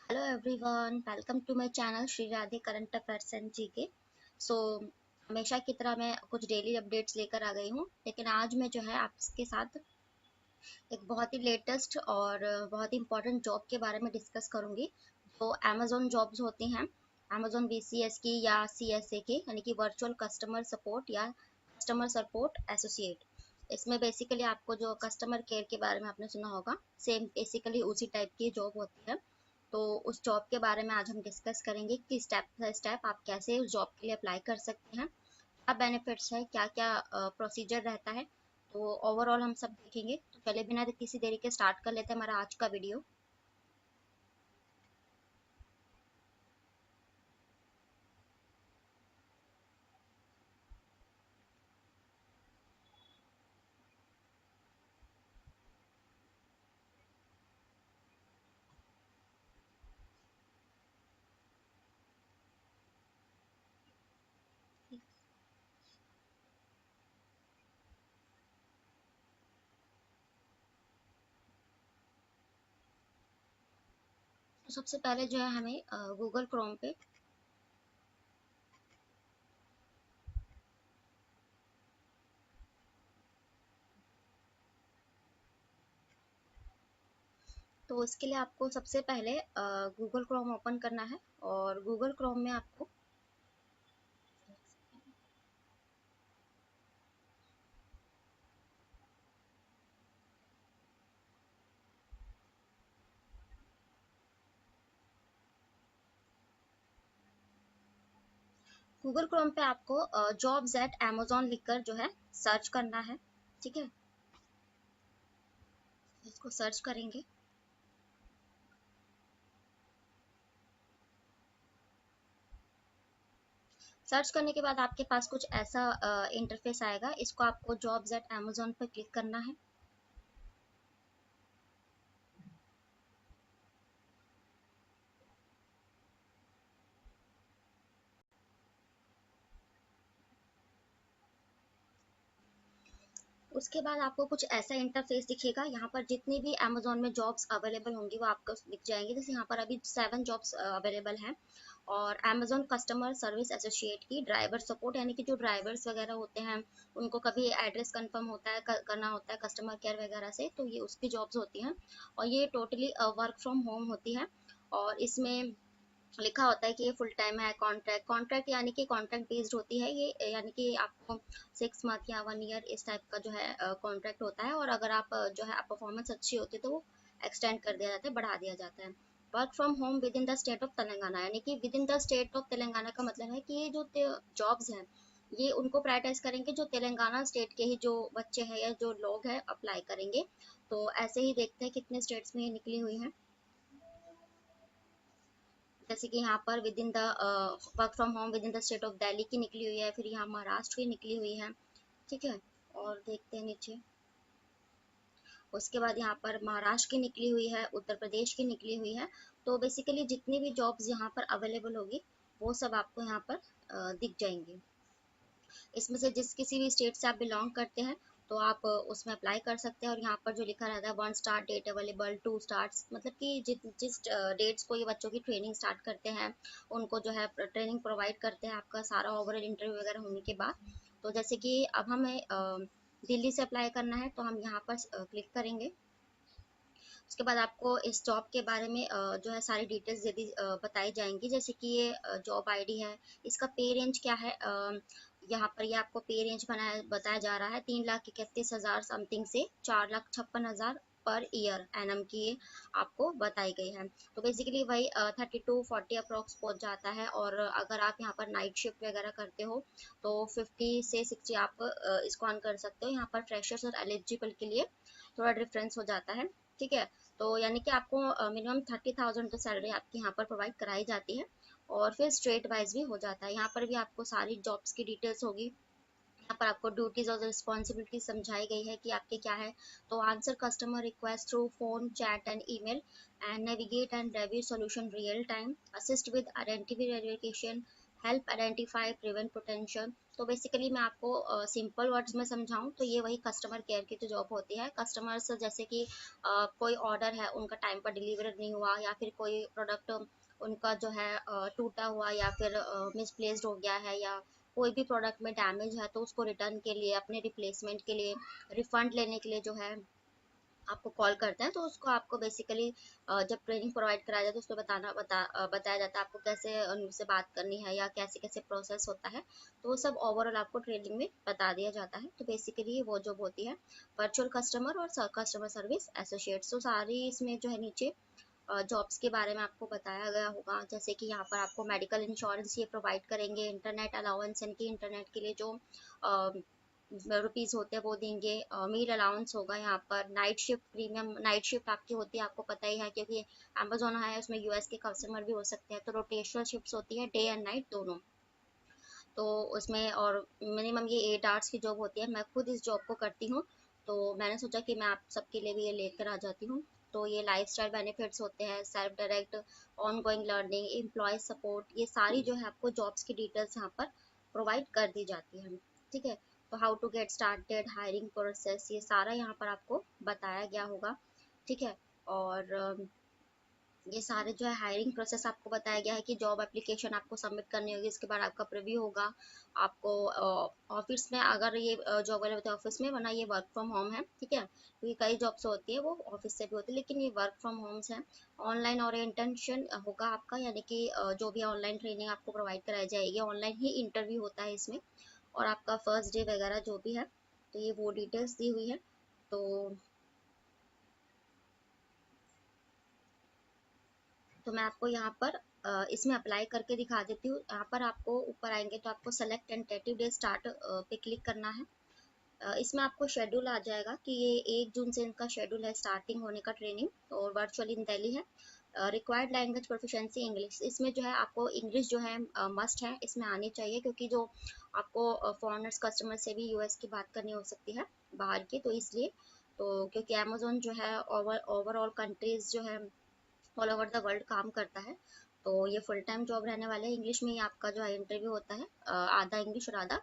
Hello everyone, welcome to my channel Shri Radhe current affairs and GK. So हमेशा की तरह मैं कुछ डेली अपडेट्स लेकर आ गई हूँ, लेकिन आज मैं जो है आपके साथ एक बहुत ही लेटेस्ट और बहुत ही इंपॉर्टेंट जॉब के बारे में डिस्कस करूँगी। जो अमेजोन जॉब्स होती हैं, अमेजोन बीसीएस की या सीएसए की, यानी कि वर्चुअल कस्टमर सपोर्ट या कस्टमर सपोर्ट एसोसिएट। इसमें बेसिकली आपको जो कस्टमर केयर के बारे में आपने सुना होगा, सेम बेसिकली उसी टाइप की जॉब होती है। तो उस जॉब के बारे में आज हम डिस्कस करेंगे कि स्टेप बाय स्टेप आप कैसे उस जॉब के लिए अप्लाई कर सकते हैं, क्या बेनिफिट्स है, क्या क्या प्रोसीजर रहता है। तो ओवरऑल हम सब देखेंगे। तो चलिए बिना किसी देरी के स्टार्ट कर लेते हैं हमारा आज का वीडियो। तो सबसे पहले जो है हमें गूगल क्रोम पे, तो इसके लिए आपको सबसे पहले गूगल क्रोम ओपन करना है। और गूगल क्रोम में आपको गूगल क्रोम पे आपको जॉब्स एट अमेजोन लिखकर जो है सर्च करना है। ठीक है, इसको सर्च करेंगे। सर्च करने के बाद आपके पास कुछ ऐसा इंटरफेस आएगा। इसको आपको जॉब्स एट अमेजोन पर क्लिक करना है। उसके बाद आपको कुछ ऐसा इंटरफेस दिखेगा। यहाँ पर जितनी भी अमेजोन में जॉब्स अवेलेबल होंगी वो आपको दिख जाएंगी। जैसे यहाँ पर अभी 7 जॉब्स अवेलेबल हैं। और अमेजोन कस्टमर सर्विस एसोसिएट की ड्राइवर सपोर्ट, यानी कि जो ड्राइवर्स वगैरह होते हैं उनको कभी एड्रेस कंफर्म होता है, करना होता है कस्टमर केयर वगैरह से, तो ये उसकी जॉब्स होती हैं। और ये टोटली वर्क फ्रॉम होम होती है। और इसमें लिखा होता है कि ये फुल टाइम है। कॉन्ट्रैक्ट कॉन्ट्रैक्ट यानी कि कॉन्ट्रैक्ट बेस्ड होती है ये, यानी कि आपको 6 मंथ या 1 ईयर इस टाइप का जो है कॉन्ट्रैक्ट होता है। और अगर आप जो है आप परफॉर्मेंस अच्छी होती है तो वो एक्सटेंड कर दिया जाता है, बढ़ा दिया जाता है। Work from home with in the state of Telangana, यानी कि with in the state of Telangana का मतलब है कि ये जो जॉब्स हैं ये उनको प्रायोरिटाइज करेंगे जो तेलंगाना स्टेट के ही जो बच्चे हैं या जो लोग हैं अप्लाई करेंगे। तो ऐसे ही देखते हैं कितने स्टेट्स में ये निकली हुई हैं। जैसे कि यहाँ पर with in the work from home with in the state of Delhi की निकली हुई है, फिर यहाँ महाराष्ट्र की निकली हुई है। ठीक है, और देखते हैं नीचे। उसके बाद यहाँ पर महाराष्ट्र की निकली हुई है, उत्तर प्रदेश की निकली हुई है। तो बेसिकली जितनी भी जॉब्स यहाँ पर अवेलेबल होगी वो सब आपको यहाँ पर दिख जाएंगी। इसमें से जिस किसी भी स्टेट से आप बिलोंग करते हैं तो आप उसमें अप्लाई कर सकते हैं। और यहाँ पर जो लिखा रहता है 1 स्टार डेट अवेलेबल, 2 स्टार्स, मतलब कि जिस डेट्स को ये बच्चों की ट्रेनिंग स्टार्ट करते हैं उनको जो है ट्रेनिंग प्रोवाइड करते हैं आपका सारा ओवरऑल इंटरव्यू वगैरह होने के बाद। तो जैसे कि अब हमें दिल्ली से अप्लाई करना है तो हम यहाँ पर क्लिक करेंगे। उसके बाद आपको इस जॉब के बारे में जो है सारी डिटेल्स यदि बताई जाएंगी। जैसे कि ये जॉब आईडी है, इसका पे रेंज क्या है। यहाँ पर ये आपको पे रेंज बताया जा रहा है 3,31,000 समथिंग से 4,56,000 पर ईयर एनम की ये आपको बताई गई है। तो बेसिकली वही 32-40 अप्रॉक्स पहुंच जाता है। और अगर आप यहाँ पर नाइट शिफ्ट वगैरह करते हो तो 50 से 60 आप इसको ऑन कर सकते हो। यहाँ पर फ्रेशर्स और एलिजिबल के लिए थोड़ा डिफरेंस हो जाता है। ठीक है, तो यानी कि आपको मिनिमम 30,000 तो सैलरी आपकी यहाँ पर प्रोवाइड कराई जाती है। और फिर स्ट्रेट वाइज भी हो जाता है। यहाँ पर भी आपको सारी जॉब्स की डिटेल्स होगी। यहाँ पर आपको ड्यूटीज और रिस्पॉन्सिबिलिटी समझाई गई है कि आपके क्या है। तो answer customer request through phone, chat and email, and navigate and review solution real time, assist with identity verification, help identify prevent potential. तो बेसिकली मैं आपको सिंपल वर्ड्स में समझाऊं तो ये वही कस्टमर केयर की जो जॉब होती है। कस्टमर्स जैसे कि कोई ऑर्डर है उनका टाइम पर डिलीवर नहीं हुआ, या फिर कोई प्रोडक्ट उनका जो है टूटा हुआ या फिर मिसप्लेस्ड हो गया है, या कोई भी प्रोडक्ट में डैमेज है तो उसको रिटर्न के लिए, अपने रिप्लेसमेंट के लिए, रिफंड लेने के लिए जो है आपको कॉल करते हैं। तो उसको आपको बेसिकली जब ट्रेनिंग प्रोवाइड कराया जाता है तो उसको बताया जाता है आपको कैसे उनसे बात करनी है या कैसे कैसे प्रोसेस होता है। तो वो सब ओवरऑल आपको ट्रेनिंग में बता दिया जाता है। तो बेसिकली वो जॉब होती है वर्चुअल कस्टमर और कस्टमर सर्विस एसोसिएट। तो सारी इसमें जो है नीचे जॉब्स के बारे में आपको बताया गया होगा, जैसे कि यहाँ पर आपको मेडिकल इंश्योरेंस ये प्रोवाइड करेंगे, इंटरनेट अलाउंस इनकी इंटरनेट के लिए जो रुपीज़ होते हैं वो देंगे, मील अलाउंस होगा, यहाँ पर night shift premium, night shift आपकी होती है, आपको पता ही है क्योंकि अमेजोन है उसमें यूएस के कस्टमर भी हो सकते हैं, तो रोटेशनल शिफ्ट्स होती है डे एंड नाइट दोनों। तो उसमें और मिनिमम ये 8 आवर्स की जॉब होती है। मैं खुद इस जॉब को करती हूँ, तो मैंने सोचा कि मैं आप सबके लिए भी ये लेकर आ जाती हूँ। तो ये लाइफस्टाइल बेनिफिट्स होते हैं, self direct on going learning, employ support, ये सारी जो है आपको जॉब्स की डिटेल्स यहाँ पर प्रोवाइड कर दी जाती है। ठीक है, तो how to get started, hiring process, ये सारा यहाँ पर आपको बताया गया होगा। ठीक है, और ये सारे जो है हायरिंग प्रोसेस आपको बताया गया है कि जॉब एप्लीकेशन आपको सबमिट करनी होगी, इसके बाद आपका प्रीव्यू होगा। आपको ऑफिस में अगर ये जॉब वाले होते हैं ऑफिस में, वरना ये वर्क फ्रॉम होम है। ठीक है, क्योंकि कई जॉब्स होती है वो ऑफिस से भी होती है, लेकिन ये वर्क फ्रॉम होम्स है। ऑनलाइन ओरिएंटेशन होगा आपका, यानी कि जो भी ऑनलाइन ट्रेनिंग आपको प्रोवाइड कराई जाएगी, ऑनलाइन ही इंटरव्यू होता है इसमें, और आपका फर्स्ट डे वगैरह जो भी है, तो ये वो डिटेल्स दी हुई है। तो मैं आपको यहाँ पर इसमें अप्लाई करके दिखा देती हूँ। यहाँ पर आपको ऊपर आएंगे तो आपको सेलेक्ट टेंटेटिव डे स्टार्ट पे क्लिक करना है। इसमें आपको शेड्यूल आ जाएगा कि ये 1 जून से इनका शेड्यूल है स्टार्टिंग होने का ट्रेनिंग, और वर्चुअल इन दिल्ली है। रिक्वायर्ड लैंग्वेज प्रोफिशिएंसी इंग्लिश, इसमें जो है आपको इंग्लिश जो है मस्ट है, इसमें आनी चाहिए, क्योंकि जो आपको फॉरेनर्स कस्टमर से भी यूएस की बात करनी हो सकती है बाहर की, तो इसलिए। तो क्योंकि अमेजोन जो है ओवरऑल कंट्रीज जो है ऑल ओवर द वर्ल्ड काम करता है, तो ये फुल टाइम जॉब रहने वाला है। इंग्लिश में ही आपका जो है इंटरव्यू होता है, आधा इंग्लिश और आधा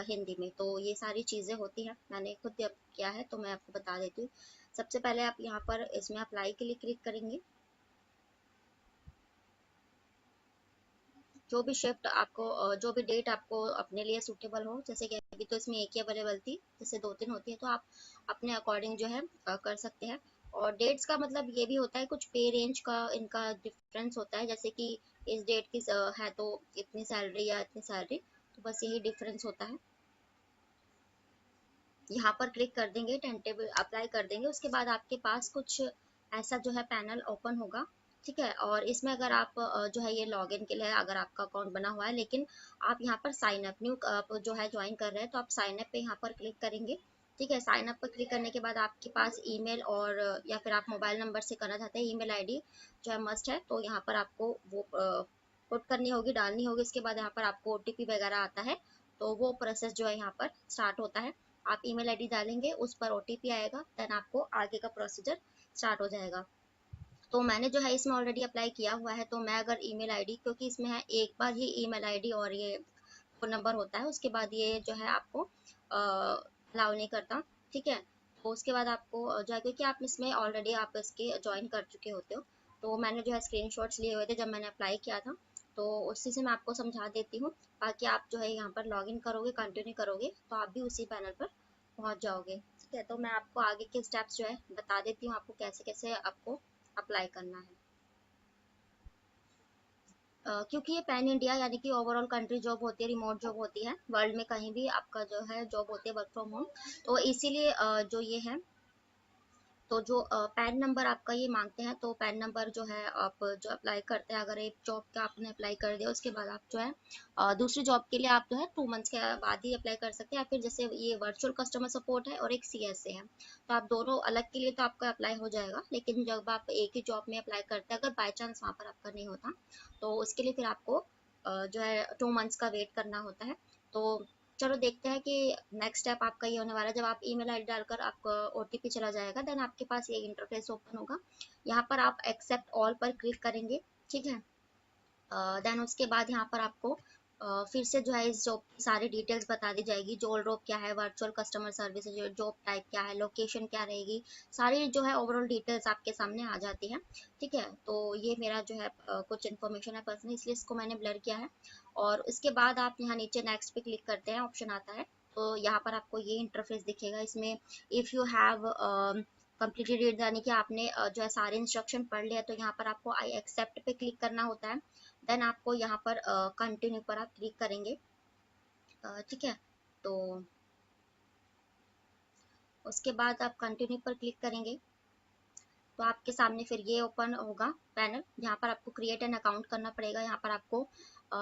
हिंदी में। तो ये सारी चीज़ें होती हैं, मैंने खुद अब किया है तो मैं आपको बता देती हूँ। सबसे पहले आप यहाँ पर इसमें अप्लाई के लिए क्लिक करेंगे। जो भी शिफ्ट आपको जो भी डेट आपको अपने लिए सूटेबल हो, जैसे कि अभी तो इसमें एक ही अवेलेबल थी, जैसे 2-3 होती है, तो आप अपने अकॉर्डिंग जो है कर सकते हैं। और डेट्स का मतलब ये भी होता है, कुछ पे रेंज का इनका डिफरेंस होता है, जैसे कि इस डेट की है तो इतनी सैलरी या इतनी सैलरी, तो बस यही डिफरेंस होता है। यहाँ पर क्लिक कर देंगे, टेंटेबल अप्लाई कर देंगे, उसके बाद आपके पास कुछ ऐसा जो है पैनल ओपन होगा। ठीक है, और इसमें अगर आप जो है ये लॉगिन के लिए अगर आपका अकाउंट बना हुआ है, लेकिन आप यहाँ पर साइन अप न्यू जो है ज्वाइन कर रहे हैं, तो आप साइन अप पे यहाँ पर क्लिक करेंगे। ठीक है, साइन अप पर क्लिक करने के बाद आपके पास ईमेल और या फिर आप मोबाइल नंबर से करना चाहते हैं, ईमेल आईडी जो है मस्ट है, तो यहाँ पर आपको वो पुट करनी होगी, डालनी होगी। इसके बाद यहाँ पर आपको ओटीपी वगैरह आता है, तो वो प्रोसेस जो है यहाँ पर स्टार्ट होता है। आप ईमेल आईडी डालेंगे, उस पर ओटीपी आएगा, देन आपको आगे का प्रोसीजर स्टार्ट हो जाएगा। तो मैंने जो है इसमें ऑलरेडी अप्लाई किया हुआ है, तो मैं अगर ईमेल आईडी, क्योंकि इसमें है एक बार ही ईमेल आईडी और ये फोन नंबर होता है, उसके बाद ये जो है आपको अलाउ नहीं करता। ठीक है, तो उसके बाद आपको जो है, क्योंकि आप इसमें ऑलरेडी आप इसके ज्वाइन कर चुके होते हो, तो मैंने जो है स्क्रीनशॉट्स लिए हुए थे जब मैंने अप्लाई किया था, तो उसी से मैं आपको समझा देती हूँ। बाकी आप जो है यहाँ पर लॉगिन करोगे, कंटिन्यू करोगे, तो आप भी उसी पैनल पर पहुँच जाओगे। ठीक है, तो मैं आपको आगे के स्टेप्स जो है बता देती हूँ, आपको कैसे कैसे आपको अप्लाई करना है। क्योंकि ये पैन इंडिया यानी कि ओवरऑल कंट्री जॉब होती है, रिमोट जॉब होती है, वर्ल्ड में कहीं भी आपका जो है जॉब होती है वर्क फ्रॉम होम, तो इसीलिए जो ये है, तो जो पैन नंबर आपका ये मांगते हैं, तो पैन नंबर जो है आप जो अप्लाई करते हैं, अगर एक जॉब का आपने अप्लाई कर दिया, उसके बाद आप जो है दूसरी जॉब के लिए आप जो है 2 मंथ्स के बाद ही अप्लाई कर सकते हैं, या फिर जैसे ये वर्चुअल कस्टमर सपोर्ट है और एक सीएसए है, तो आप दोनों अलग के लिए तो आपका अप्लाई हो जाएगा, लेकिन जब आप एक ही जॉब में अप्लाई करते हैं, अगर बाई चांस वहाँ पर आपका नहीं होता, तो उसके लिए फिर आपको जो है 2 मंथ्स का वेट करना होता है। तो चलो देखते हैं कि नेक्स्ट स्टेप आपका ये होने वाला है। जब आप ईमेल आईडी डालकर आपका ओटीपी चला जाएगा, देन आपके पास ये इंटरफेस ओपन होगा। यहाँ पर आप एक्सेप्ट ऑल पर क्लिक करेंगे। ठीक है, देन उसके बाद यहाँ पर आपको फिर से जो है इस जॉब की सारी डिटेल्स बता दी जाएगी, जॉब रोल क्या है, वर्चुअल कस्टमर सर्विस, जो जॉब टाइप क्या है, लोकेशन क्या रहेगी, सारी जो है ओवरऑल डिटेल्स आपके सामने आ जाती है। ठीक है, तो ये मेरा जो है कुछ इन्फॉर्मेशन है पर्सनल, इसलिए इसको मैंने ब्लर किया है। और इसके बाद आप यहाँ नीचे नेक्स्ट पे क्लिक करते हैं, ऑप्शन आता है, तो यहाँ पर आपको ये इंटरफेस दिखेगा। इसमें if you have completely read, यानी कि आपने जो है सारे इंस्ट्रक्शन पढ़ लिया, तो यहाँ पर आपको आई एक्सेप्ट पे क्लिक करना होता है। देन आपको यहाँ पर कंटिन्यू पर आप क्लिक करेंगे। ठीक है, तो उसके बाद आप कंटिन्यू पर क्लिक करेंगे, तो आपके सामने फिर ये ओपन होगा पैनल। यहाँ पर आपको क्रिएट एन अकाउंट करना पड़ेगा। यहाँ पर आपको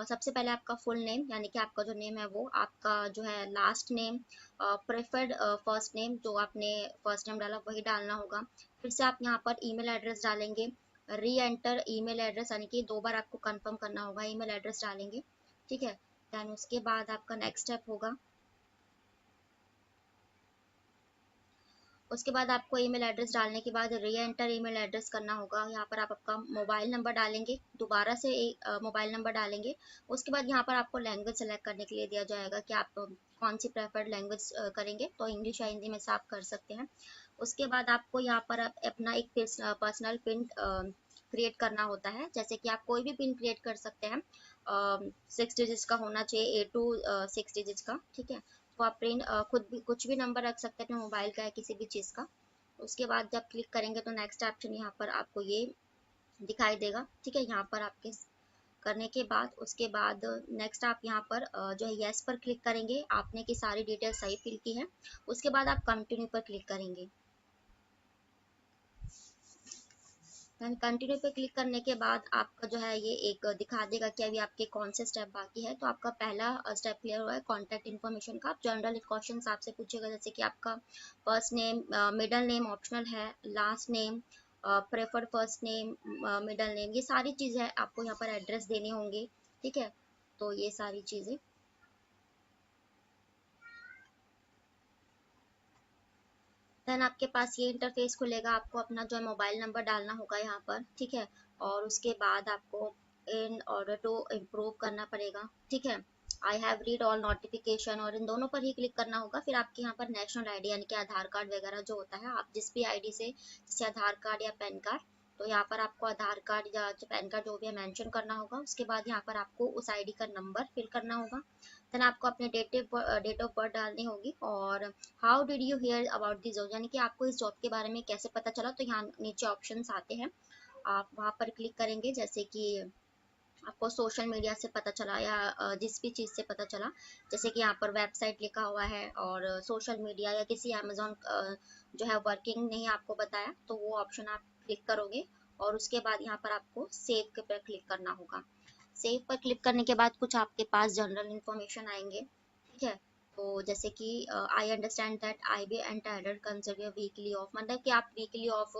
सबसे पहले आपका फुल नेम, यानी कि आपका जो नेम है वो आपका जो है last name, preferred first name, जो आपने फर्स्ट नेम डाला वही डालना होगा। फिर से आप यहाँ पर ईमेल एड्रेस डालेंगे, री एंटर ईमेल एड्रेस, यानी कि 2 बार आपको कंफर्म करना होगा, ईमेल एड्रेस डालेंगे। ठीक है, देन उसके बाद आपका नेक्स्ट स्टेप होगा, उसके बाद आपको ईमेल एड्रेस डालने के बाद री एंटर ईमेल एड्रेस करना होगा। यहाँ पर आप आपका मोबाइल नंबर डालेंगे, दोबारा से एक मोबाइल नंबर डालेंगे। उसके बाद यहाँ पर आपको लैंग्वेज सेलेक्ट करने के लिए दिया जाएगा कि आप कौन सी प्रेफर्ड लैंग्वेज करेंगे, तो इंग्लिश या हिंदी में से आप कर सकते हैं। उसके बाद आपको यहाँ पर अपना एक पर्सनल पिन क्रिएट करना होता है, जैसे कि आप कोई भी पिन क्रिएट कर सकते हैं। 6 डिजिट्स का होना चाहिए, 8 to 6 डिजिट्स का। ठीक है, तो आप पिन खुद भी कुछ भी नंबर रख सकते हैं अपने मोबाइल का या किसी भी चीज़ का। उसके बाद जब क्लिक करेंगे तो नेक्स्ट ऑप्शन यहाँ पर आपको ये दिखाई देगा। ठीक है, यहाँ पर आपके करने के बाद उसके बाद नेक्स्ट आप यहाँ पर जो है यस पर क्लिक करेंगे, आपने की सारी डिटेल सही फिल की है। उसके बाद आप कंटिन्यू पर क्लिक करेंगे। देन कंटिन्यू पे क्लिक करने के बाद आपका जो है ये एक दिखा देगा कि अभी आपके कौन से स्टेप बाकी है। तो आपका पहला स्टेप क्लियर हुआ है कॉन्टैक्ट इन्फॉर्मेशन का। आप जनरल क्वेश्चन आपसे पूछेगा, जैसे कि आपका first name, middle name optional है, last name, preferred first name, middle name, ये सारी चीज़ें आपको यहाँ पर एड्रेस देने होंगे। ठीक है, तो ये सारी चीज़ें। देन आपके पास ये इंटरफेस खुलेगा, आपको अपना जो है मोबाइल नंबर डालना होगा यहाँ पर। ठीक है, और उसके बाद आपको इन ऑर्डर टू इम्प्रूव करना पड़ेगा। ठीक है, I have read all notification, और इन दोनों पर ही क्लिक करना होगा। फिर आपके यहाँ पर नेशनल आईडी, यानी कि आधार कार्ड वगैरह जो होता है, आप जिस भी आईडी से, जैसे आधार कार्ड या पैन कार्ड, तो यहाँ पर आपको आधार कार्ड या पैन कार्ड जो भी है मेंशन करना होगा। उसके बाद यहाँ पर आपको उस आईडी का नंबर फिल करना होगा। देन आपको अपने डेट ऑफ बर्थ डालनी होगी, और how did you here about this job, यानी कि आपको इस जॉब के बारे में कैसे पता चला। तो यहाँ नीचे ऑप्शंस आते हैं, आप वहाँ पर क्लिक करेंगे, जैसे कि आपको सोशल मीडिया से पता चला या जिस भी चीज़ से पता चला, जैसे कि यहाँ पर वेबसाइट लिखा हुआ है, और सोशल मीडिया या किसी अमेजोन जो है वर्किंग नहीं आपको बताया, तो वो ऑप्शन आप क्लिक करोगे। और उसके बाद यहाँ पर आपको सेव के पर क्लिक करना होगा। सेव पर क्लिक करने के बाद कुछ आपके पास जनरल इंफॉर्मेशन आएंगे। ठीक है, तो जैसे कि I understand that I B entitled consider weekly off, मतलब कि आप वीकली ऑफ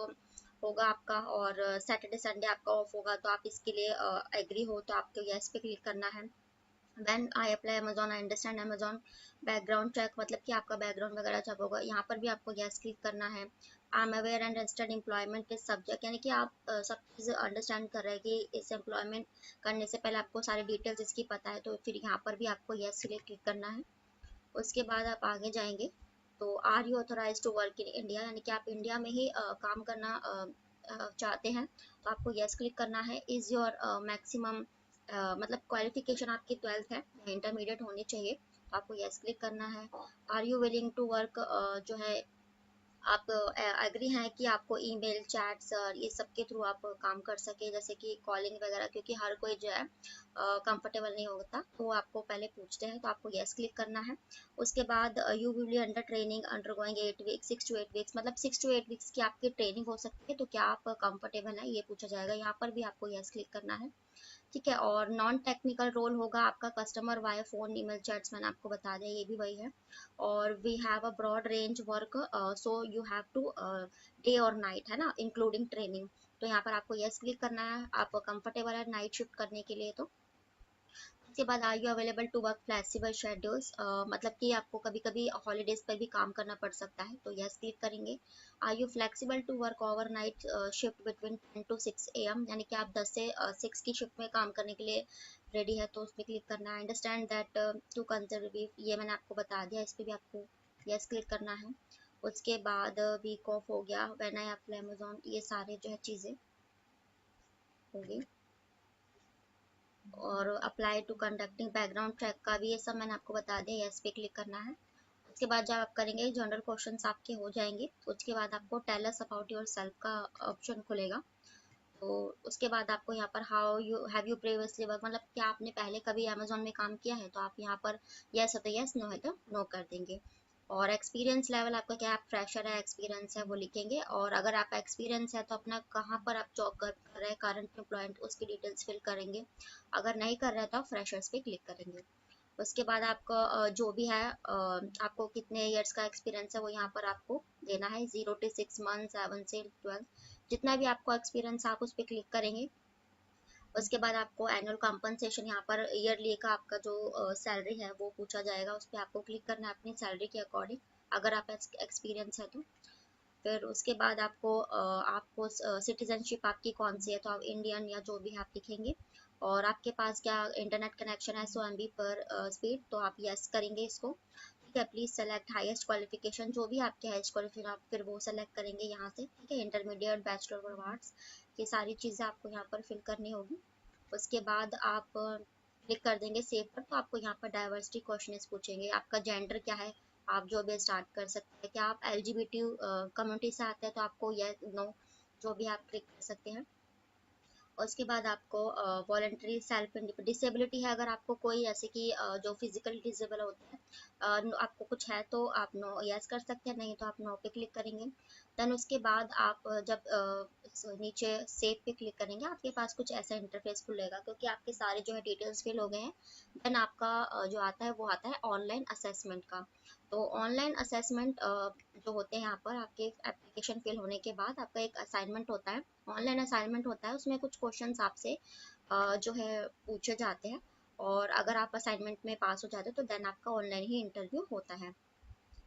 होगा आपका, और सैटरडे संडे आपका ऑफ होगा, तो आप इसके लिए एग्री हो तो आपको यस पे क्लिक करना है। When I apply Amazon, I understand Amazon background check, मतलब कि आपका बैकग्राउंड वगैरह चेक होगा, यहाँ पर भी आपको यस क्लिक करना है। I am aware and registered employment के सब्जेक्ट, यानी कि आप सब चीज़ अंडरस्टैंड कर रहे हैं कि इस एम्प्लॉयमेंट करने से पहले आपको सारी डिटेल्स इसकी पता है, तो फिर यहाँ पर भी आपको यस के लिए क्लिक करना है। उसके बाद आप आगे जाएंगे, तो are you authorize to work in India, यानी कि आप इंडिया में ही काम करना चाहते हैं, तो आपको यस क्लिक करना है। इज़ योर मैक्सिमम, मतलब क्वालिफिकेशन आपकी 12th है, इंटरमीडिएट होनी चाहिए, तो आपको यस क्लिक करना है। Are you willing to work, जो है आप एग्री हैं कि आपको ईमेल चैट्स और ये सब के थ्रू आप काम कर सके, जैसे कि कॉलिंग वगैरह, क्योंकि हर कोई जो है कंफर्टेबल नहीं होता, तो वो आपको पहले पूछते हैं, तो आपको यस क्लिक करना है। उसके बाद you will be under training under going 8 weeks, 6 to 8 weeks, मतलब 6 to 8 वीक्स की आपकी ट्रेनिंग हो सकती है, तो क्या आप कंफर्टेबल हैं, ये पूछा जाएगा। यहाँ पर भी आपको यस क्लिक करना है। ठीक है, और नॉन टेक्निकल रोल होगा आपका customer via phone email chats, मैंने आपको बता दिया, ये भी वही है। और we have a broad range work, so you have to day और नाइट, है ना, इंक्लूडिंग ट्रेनिंग, तो यहाँ पर आपको यस क्लिक करना है। आप कंफर्टेबल है नाइट शिफ्ट करने के लिए, तो उसके बाद are you available to work flexible schedules, मतलब कि आपको कभी कभी हॉलीडेज पर भी काम करना पड़ सकता है, तो यस क्लिक करेंगे। Are you flexible to work over night shift between 10 to 6 AM, यानी कि आप 10 से 6 की शिफ्ट में काम करने के लिए रेडी है तो उस पर क्लिक करना है। अंडरस्टैंड दैट टू कंसिडर, ये मैंने आपको बता दिया, इस पर भी आपको यस क्लिक करना है। उसके बाद वीक ऑफ हो गया, व्हेन आई अप्लाई अमेजोन, ये सारे जो है चीज़ें होगी। और apply to conducting background check का भी ये सब मैंने आपको बता दिया, यस पे क्लिक करना है। उसके बाद जब आप करेंगे जनरल क्वेश्चंस आपके हो जाएंगे, उसके बाद आपको tell us about yourself का ऑप्शन खुलेगा। तो उसके बाद आपको यहाँ पर how you have you previously work, मतलब क्या आपने पहले कभी अमेजोन में काम किया है, तो आप यहाँ पर यस है तो यस, नो है तो नो कर देंगे। और एक्सपीरियंस लेवल आपका क्या, आप फ्रेशर है एक्सपीरियंस है वो लिखेंगे। और अगर आप एक्सपीरियंस है तो अपना कहाँ पर आप जॉब कर रहे हैं, करंट एम्प्लॉयमेंट, उसकी डिटेल्स फिल करेंगे। अगर नहीं कर रहे तो आप फ्रेशर्स पे क्लिक करेंगे। उसके बाद आपका जो भी है आपको कितने इयर्स का एक्सपीरियंस है वो यहाँ पर आपको देना है, 0 to 6 मंथ, 7 से 12, जितना भी आपको एक्सपीरियंस आप उस पर क्लिक करेंगे। उसके बाद आपको एनुअल कॉम्पनसेशन, यहाँ पर ईयरली का आपका जो सैलरी है वो पूछा जाएगा, उस पर आपको क्लिक करना है अपनी सैलरी के अकॉर्डिंग, अगर आप एक्सपीरियंस है तो। फिर उसके बाद आपको सिटीजनशिप आपकी कौन सी है, तो आप इंडियन या जो भी आप लिखेंगे। और आपके पास क्या इंटरनेट कनेक्शन है 100 MB पर स्पीड, तो आप यस करेंगे इसको। ठीक है, प्लीज सेलेक्ट हाईएस्ट क्वालिफिकेशन, जो भी आपके हाईएस्ट क्वालिफिकेशन आप फिर वो सेलेक्ट करेंगे यहाँ से। ठीक है, इंटरमीडिएट, बैचलर और आर्ट्स, ये सारी चीज़ें आपको यहाँ पर फिल करनी होगी। उसके बाद आप क्लिक कर देंगे सेव पर, तो आपको यहाँ पर डाइवर्सिटी क्वेश्चन पूछेंगे, आपका जेंडर क्या है, आप जो भी स्टार्ट कर सकते हैं। क्या आप LGBT कम्युनिटी से आते हैं तो आपको यस नो जो भी आप क्लिक कर सकते हैं। और उसके बाद आपको वॉलंटरी सेल्फ डिसेबिलिटी है, अगर आपको कोई जैसे कि जो फिजिकली डिसेबल होते हैं, आपको कुछ है तो आप नो यस कर सकते हैं, नहीं तो आप नो पे क्लिक करेंगे। देन उसके बाद आप जब नीचे सेव पे क्लिक करेंगे, आपके पास कुछ ऐसा इंटरफेस खुलेगा, क्योंकि आपके सारे जो है डिटेल्स फिल हो गए हैं। देन आपका जो आता है वो आता है ऑनलाइन असेसमेंट का। तो ऑनलाइन असेसमेंट जो होते हैं यहाँ पर आपके एप्लीकेशन फिल होने के बाद आपका एक असाइनमेंट होता है, ऑनलाइन असाइनमेंट होता है। उसमें कुछ क्वेश्चंस आपसे जो है पूछे जाते हैं, और अगर आप असाइनमेंट में पास हो जाते हैं तो देन आपका ऑनलाइन ही इंटरव्यू होता है।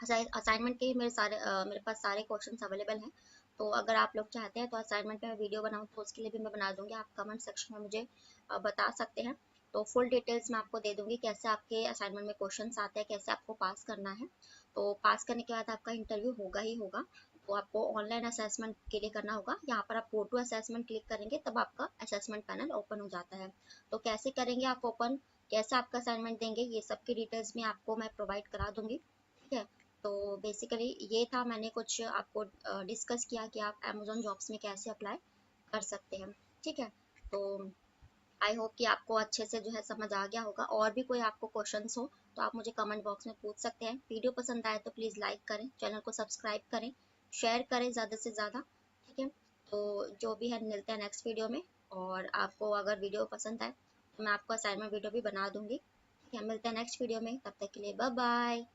असाइनमेंट के मेरे पास सारे क्वेश्चंस अवेलेबल हैं, तो अगर आप लोग चाहते हैं तो असाइनमेंट पे मैं वीडियो बनाऊँ तो उसके लिए भी मैं बना दूंगी, आप कमेंट सेक्शन में मुझे बता सकते हैं। तो फुल डिटेल्स मैं आपको दे दूंगी, कैसे आपके असाइनमेंट में क्वेश्चंस आते हैं, कैसे आपको पास करना है। तो पास करने के बाद आपका इंटरव्यू होगा ही होगा। तो आपको ऑनलाइन असेसमेंट के लिए करना होगा, यहाँ पर आप गो टू असेसमेंट क्लिक करेंगे तब आपका असेसमेंट पैनल ओपन हो जाता है। तो कैसे करेंगे आप ओपन, कैसे आपका असाइनमेंट देंगे, ये सब की डिटेल्स भी आपको मैं प्रोवाइड करा दूंगी। ठीक है, तो बेसिकली ये था, मैंने कुछ आपको डिस्कस किया कि आप अमेजोन जॉब्स में कैसे अप्लाई कर सकते हैं। ठीक है, तो आई होप कि आपको अच्छे से जो है समझ आ गया होगा। और भी कोई आपको क्वेश्चंस हो तो आप मुझे कमेंट बॉक्स में पूछ सकते हैं। वीडियो पसंद आए तो प्लीज़ लाइक करें, चैनल को सब्सक्राइब करें, शेयर करें ज़्यादा से ज़्यादा। ठीक है, तो जो भी है मिलते हैं नेक्स्ट वीडियो में। और आपको अगर वीडियो पसंद आए तो मैं आपको असाइनमेंट वीडियो भी बना दूंगी। ठीक है, मिलते हैं नेक्स्ट वीडियो में, तब तक के लिए बाय बाय।